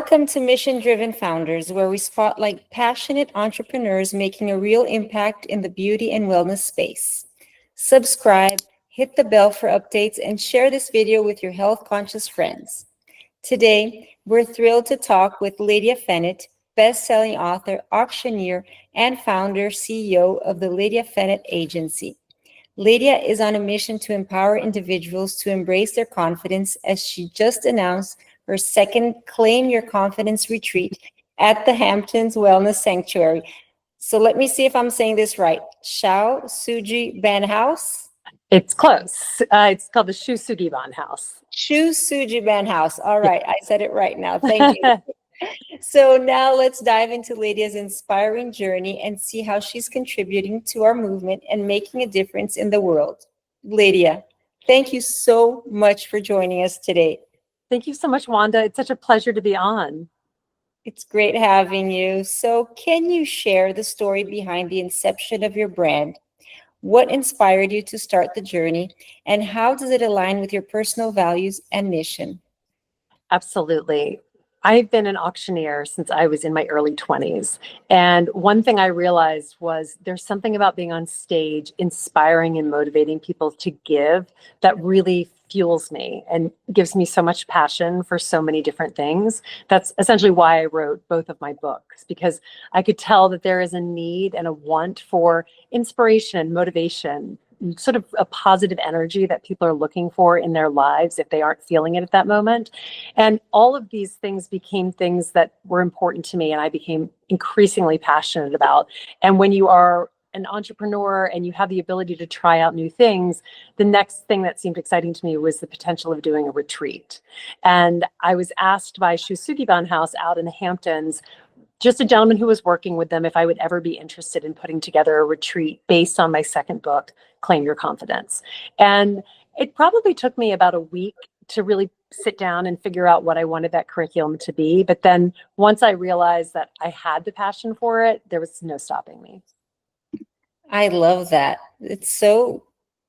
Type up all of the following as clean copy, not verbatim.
Welcome to Mission Driven Founders, where we spotlight passionate entrepreneurs making a real impact in the beauty and wellness space. Subscribe, hit the bell for updates, and share this video with your health conscious friends. Today, we're thrilled to talk with Lydia Fenet, best-selling author, auctioneer, and founder CEO of the Lydia Fenet Agency. Lydia is on a mission to empower individuals to embrace their confidence, as she just announced her second Claim Your Confidence retreat at the Hamptons Wellness Sanctuary. So let me see if I'm saying this right. Shao Suji Ban House? It's close. It's called the Shu Sugi Ban House. Shu Suji Ban House. All right, I said it right now. Thank you. So now let's dive into Lydia's inspiring journey and see how she's contributing to our movement and making a difference in the world. Lydia, thank you so much for joining us today. Thank you so much, Wanda. It's such a pleasure to be on. It's great having you. So can you share the story behind the inception of your brand? What inspired you to start the journey, and how does it align with your personal values and mission? Absolutely. I've been an auctioneer since I was in my early 20s. And one thing I realized was there's something about being on stage, inspiring and motivating people to give, that really fuels me and gives me so much passion for so many different things. That's essentially why I wrote both of my books, because I could tell that there is a need and a want for inspiration, motivation, sort of a positive energy that people are looking for in their lives if they aren't feeling it at that moment. And all of these things became things that were important to me and I became increasingly passionate about. And when you are an entrepreneur and you have the ability to try out new things, the next thing that seemed exciting to me was the potential of doing a retreat. And I was asked by Shu Sugi Ban House out in the Hamptons, just a gentleman who was working with them, if I would ever be interested in putting together a retreat based on my second book, Claim Your Confidence. And it probably took me about a week to really sit down and figure out what I wanted that curriculum to be. But then once I realized that I had the passion for it, there was no stopping me. I love that. It's so,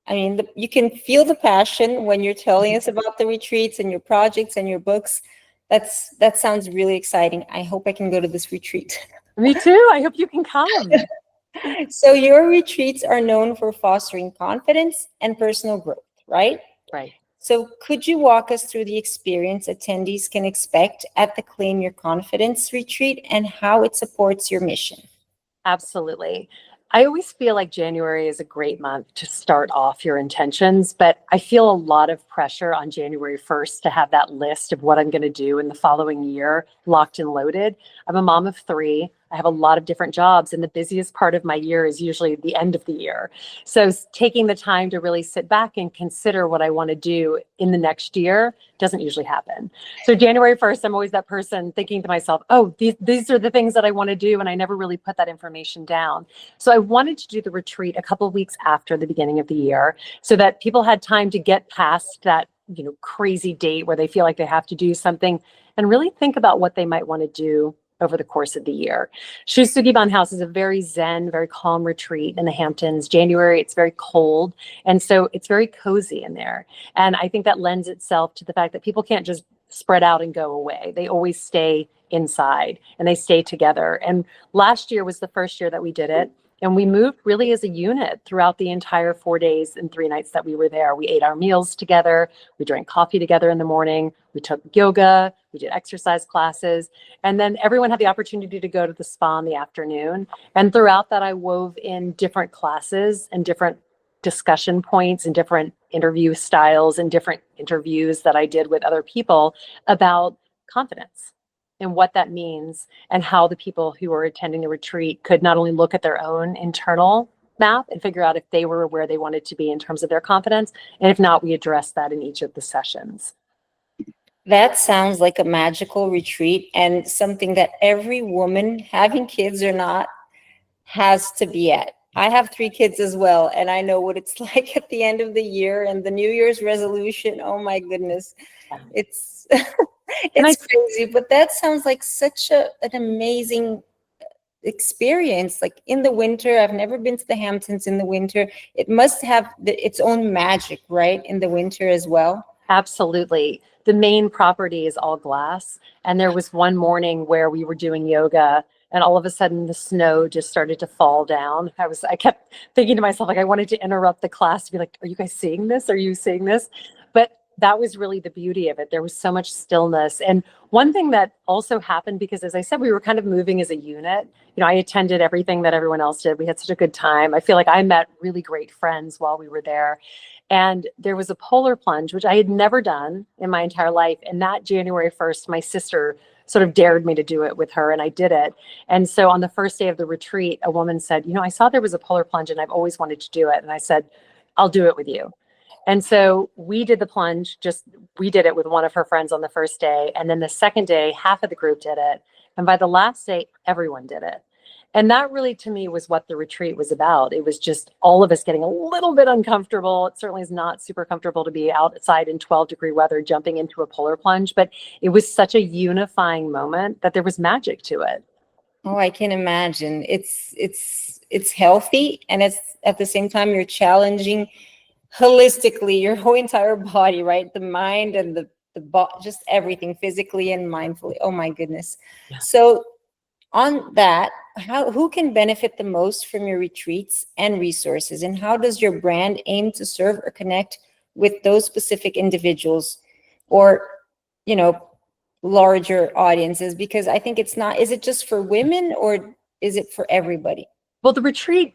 you can feel the passion when you're telling us about the retreats and your projects and your books. That sounds really exciting. I hope I can go to this retreat. Me too. I hope you can come. So your retreats are known for fostering confidence and personal growth, right? Right. So could you walk us through the experience attendees can expect at the Claim Your Confidence retreat and how it supports your mission? Absolutely. I always feel like January is a great month to start off your intentions, but I feel a lot of pressure on January 1st to have that list of what I'm going to do in the following year locked and loaded. I'm a mom of 3. I have a lot of different jobs, and the busiest part of my year is usually the end of the year. So taking the time to really sit back and consider what I want to do in the next year doesn't usually happen. So January 1st, I'm always that person thinking to myself, oh, these are the things that I want to do, and I never really put that information down. So I wanted to do the retreat a couple of weeks after the beginning of the year so that people had time to get past that crazy date where they feel like they have to do something and really think about what they might want to do over the course of the year. Shu Sugi Ban House is a very zen, very calm retreat in the Hamptons. January, it's very cold. And so it's very cozy in there. And I think that lends itself to the fact that people can't just spread out and go away. They always stay inside and they stay together. And last year was the first year that we did it. And we moved really as a unit throughout the entire 4 days and 3 nights that we were there. We ate our meals together. We drank coffee together in the morning. We took yoga. We did exercise classes. And then everyone had the opportunity to go to the spa in the afternoon. And throughout that, I wove in different classes and different discussion points and different interview styles and different interviews that I did with other people about confidence and what that means and how the people who are attending the retreat could not only look at their own internal map and figure out if they were where they wanted to be in terms of their confidence. And if not, we address that in each of the sessions. That sounds like a magical retreat and something that every woman, having kids or not, has to be at. I have 3 kids as well, and I know what it's like at the end of the year and the New Year's resolution. Oh my goodness. It's it's crazy, but that sounds like such an amazing experience. Like in the winter, I've never been to the Hamptons in the winter. It must have its own magic, right? In the winter as well. Absolutely. the main property is all glass. And there was one morning where we were doing yoga and all of a sudden the snow just started to fall down. I kept thinking to myself, like, I wanted to interrupt the class to be like, are you guys seeing this? Are you seeing this? But that was really the beauty of it. There was so much stillness. And one thing that also happened, because as I said, we were kind of moving as a unit. I attended everything that everyone else did. We had such a good time. I feel like I met really great friends while we were there. And there was a polar plunge, which I had never done in my entire life. And that January 1st, my sister sort of dared me to do it with her, and I did it. And so on the first day of the retreat, a woman said, I saw there was a polar plunge and I've always wanted to do it. And I said, I'll do it with you. And so we did the plunge, we did it with one of her friends on the first day. And then the second day, half of the group did it. And by the last day, everyone did it. And that really, to me, was what the retreat was about. It was just all of us getting a little bit uncomfortable. It certainly is not super comfortable to be outside in 12-degree weather, jumping into a polar plunge, but it was such a unifying moment that there was magic to it. Oh, I can imagine. It's healthy, and it's at the same time you're challenging holistically your whole entire body, right? The mind and the just everything, physically and mindfully. Oh my goodness. Yeah. So on that, who can benefit the most from your retreats and resources, and how does your brand aim to serve or connect with those specific individuals or, larger audiences? Because I think is it just for women or is it for everybody? Well, the retreat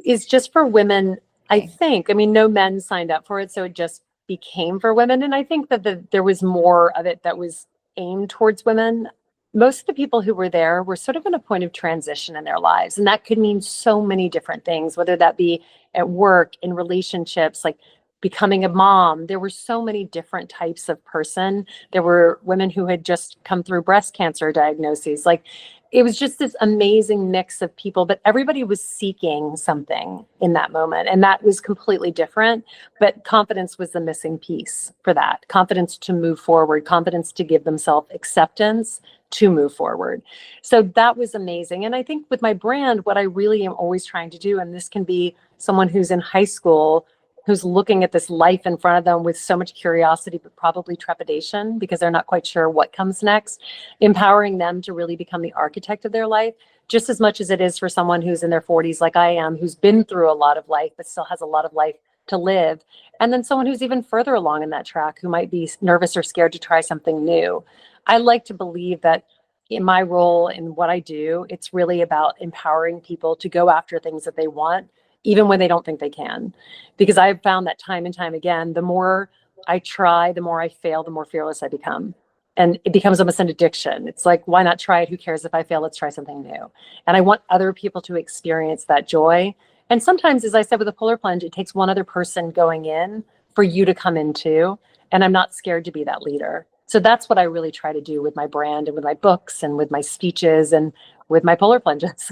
is just for women, I think. I mean, no men signed up for it, so it just became for women. And I think that there was more of it that was aimed towards women. Most of the people who were there were sort of in a point of transition in their lives. And that could mean so many different things, whether that be at work, in relationships, like becoming a mom. There were so many different types of person. There were women who had just come through breast cancer diagnoses. Like, it was just this amazing mix of people, but everybody was seeking something in that moment. And that was completely different. But confidence was the missing piece for that. Confidence to move forward, confidence to give themselves acceptance to move forward. So that was amazing. And I think with my brand, what I really am always trying to do, and this can be someone who's in high school, who's looking at this life in front of them with so much curiosity, but probably trepidation because they're not quite sure what comes next, empowering them to really become the architect of their life, just as much as it is for someone who's in their 40s, like I am, who's been through a lot of life, but still has a lot of life to live. And then someone who's even further along in that track, who might be nervous or scared to try something new. I like to believe that in my role in what I do, it's really about empowering people to go after things that they want, even when they don't think they can. Because I've found that time and time again, the more I try, the more I fail, the more fearless I become. And it becomes almost an addiction. It's like, why not try it? Who cares if I fail? Let's try something new. And I want other people to experience that joy. And sometimes, as I said, with a polar plunge, it takes one other person going in for you to come in too. And I'm not scared to be that leader. So that's what I really try to do with my brand and with my books and with my speeches and with my polar plunges.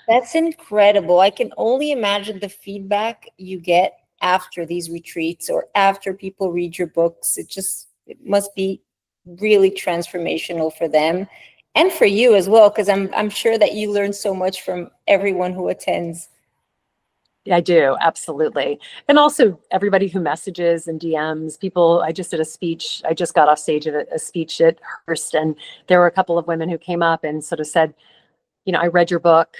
That's incredible. I can only imagine the feedback you get after these retreats or after people read your books. It must be really transformational for them and for you as well, because I'm sure that you learn so much from everyone who attends. I do, absolutely. And also everybody who messages and DMs people. I just did a speech. I just got off stage at a speech at Hearst, and there were a couple of women who came up and sort of said, I read your book.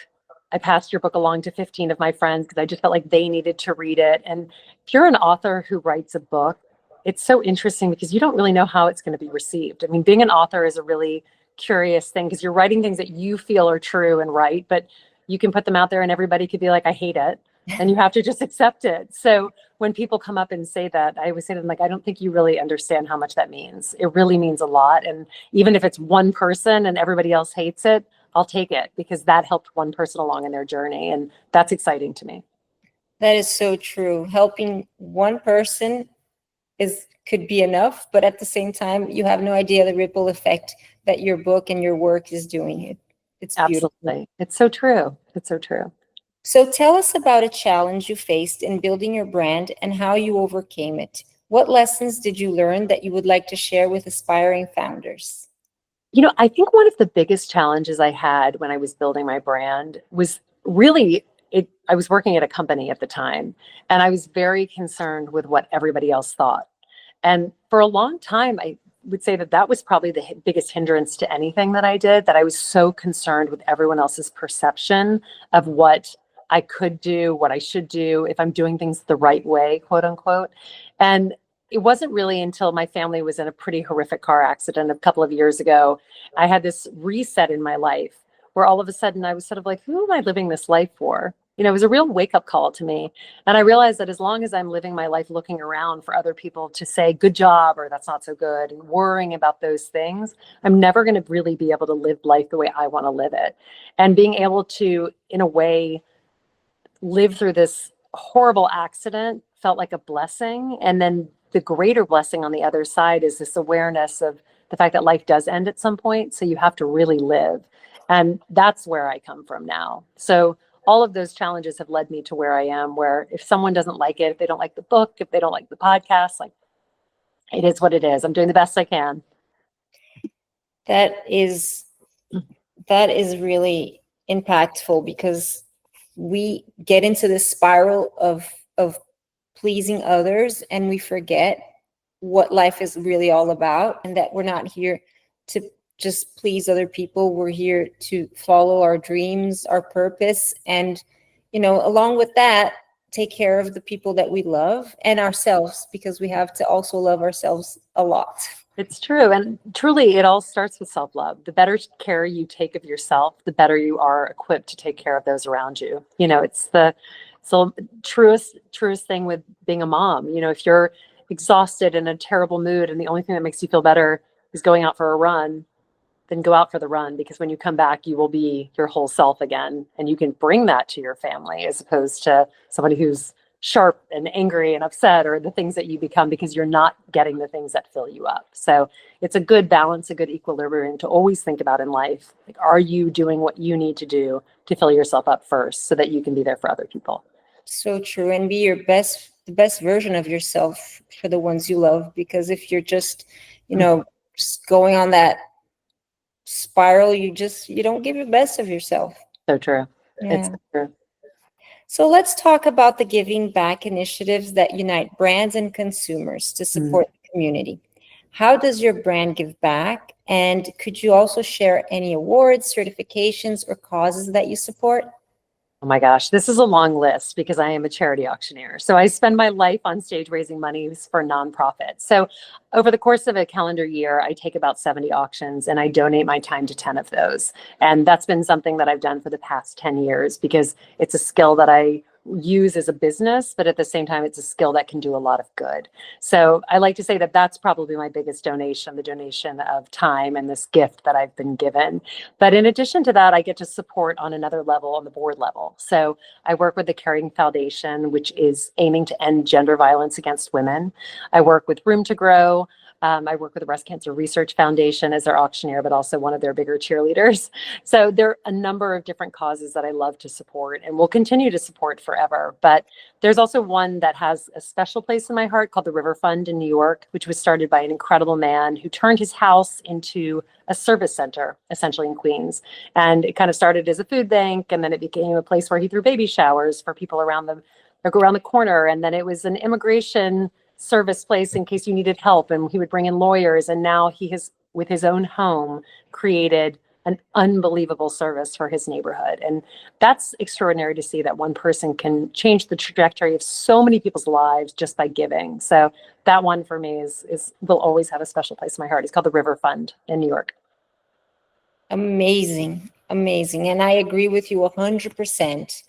I passed your book along to 15 of my friends because I just felt like they needed to read it. And if you're an author who writes a book, it's so interesting because you don't really know how it's going to be received. I mean, being an author is a really curious thing because you're writing things that you feel are true and right, but you can put them out there and everybody could be like, I hate it. And you have to just accept it. So when people come up and say that, I always say to them, like, I don't think you really understand how much that means. It really means a lot. And even if it's one person and everybody else hates it, I'll take it because that helped one person along in their journey. And that's exciting to me. That is so true. Helping one person could be enough, but at the same time, you have no idea the ripple effect that your book and your work is doing. It's beautiful. Absolutely. It's so true. It's so true. So tell us about a challenge you faced in building your brand and how you overcame it. What lessons did you learn that you would like to share with aspiring founders? I think one of the biggest challenges I had when I was building my brand was really I was working at a company at the time, and I was very concerned with what everybody else thought. And for a long time, I would say that that was probably the biggest hindrance to anything that I did, that I was so concerned with everyone else's perception of what I could do, what I should do, if I'm doing things the right way, quote unquote. And it wasn't really until my family was in a pretty horrific car accident a couple of years ago, I had this reset in my life where all of a sudden I was sort of like, who am I living this life for? You know, it was a real wake up call to me. And I realized that as long as I'm living my life looking around for other people to say, good job, or that's not so good, and worrying about those things, I'm never going to really be able to live life the way I want to live it. And being able to, in a way, live through this horrible accident felt like a blessing. And then the greater blessing on the other side is this awareness of the fact that life does end at some point. So you have to really live. And that's where I come from now. So all of those challenges have led me to where I am, where if someone doesn't like it, if they don't like the book, if they don't like the podcast, like, it is what it is. I'm doing the best I can. That is that is really impactful, because we get into this spiral of pleasing others, and we forget what life is really all about, and that we're not here to just please other people. We're here to follow our dreams, our purpose, and, along with that, take care of the people that we love and ourselves, because we have to also love ourselves a lot. It's true. And truly, it all starts with self-love. The better care you take of yourself, the better you are equipped to take care of those around you. It's the truest thing with being a mom. If you're exhausted in a terrible mood and the only thing that makes you feel better is going out for a run, then go out for the run, because when you come back, you will be your whole self again. And you can bring that to your family, as opposed to somebody who's sharp and angry and upset, or the things that you become because you're not getting the things that fill you up. So it's a good balance, a good equilibrium to always think about in life. Like, are you doing what you need to do to fill yourself up first, so that you can be there for other people? So true. And be the best version of yourself for the ones you love. Because if you're just, just going on that spiral, you don't give the best of yourself. So true. It's Yeah. so true. So let's talk about the giving back initiatives that unite brands and consumers to support the community. How does your brand give back? And could you also share any awards, certifications, or causes that you support? Oh my gosh, this is a long list because I am a charity auctioneer. So I spend my life on stage raising monies for nonprofits. So over the course of a calendar year, I take about 70 auctions and I donate my time to 10 of those. And that's been something that I've done for the past 10 years, because it's a skill that I use as a business, but at the same time, it's a skill that can do a lot of good. So I like to say that that's probably my biggest donation, the donation of time and this gift that I've been given. But in addition to that, I get to support on another level, on the board level. So I work with the Caring Foundation, which is aiming to end gender violence against women. I work with Room to Grow. I work with the Breast Cancer Research Foundation as their auctioneer, but also one of their bigger cheerleaders. So there are a number of different causes that I love to support and will continue to support forever. But there's also one that has a special place in my heart, called the River Fund in New York, which was started by an incredible man who turned his house into a service center, essentially, in Queens. And it kind of started as a food bank, and then it became a place where he threw baby showers for people around the corner. And then it was an immigration service place in case you needed help, and he would bring in lawyers. And now he has, with his own home, created an unbelievable service for his neighborhood. And that's extraordinary to see, that one person can change the trajectory of so many people's lives just by giving. So that one for me is will always have a special place in my heart. It's called the River Fund in New York. Amazing. Amazing. And I agree with you 100%.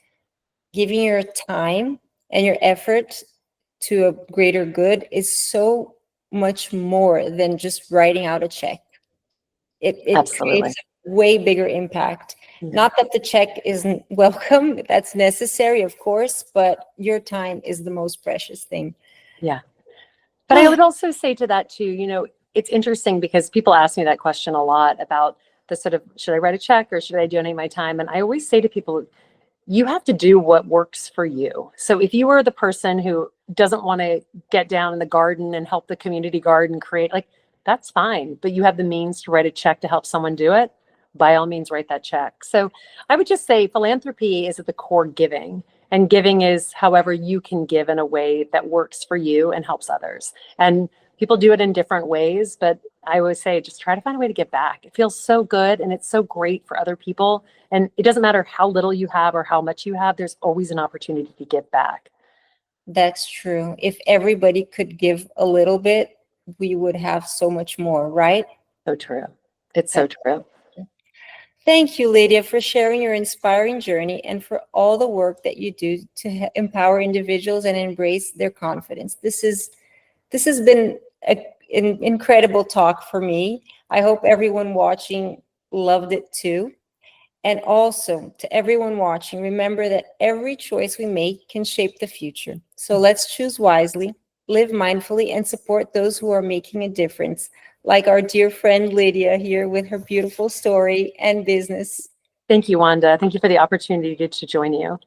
Giving your time and your effort to a greater good is so much more than just writing out a check. It Absolutely. creates a way bigger impact. Yeah. Not that the check isn't welcome, that's necessary, of course, but your time is the most precious thing. Yeah. But I would also say to that too, it's interesting because people ask me that question a lot about the sort of, should I write a check or should I donate my time? And I always say to people, you have to do what works for you. So if you are the person who doesn't want to get down in the garden and help the community garden create, like, that's fine, but you have the means to write a check to help someone do it, by all means, write that check. So I would just say philanthropy is at the core giving, and giving is however you can give in a way that works for you and helps others. And People do it in different ways, but I always say just try to find a way to give back. It feels so good and it's so great for other people. And it doesn't matter how little you have or how much you have, there's always an opportunity to give back. That's true. If everybody could give a little bit, we would have so much more, right? So true. It's so true. Thank you, Lydia, for sharing your inspiring journey and for all the work that you do to empower individuals and embrace their confidence. This has been an incredible talk for me. I hope everyone watching loved it too. And also, to everyone watching, remember that every choice we make can shape the future. So let's choose wisely, live mindfully, and support those who are making a difference, like our dear friend Lydia here with her beautiful story and business. Thank you, Wanda. Thank you for the opportunity to join you.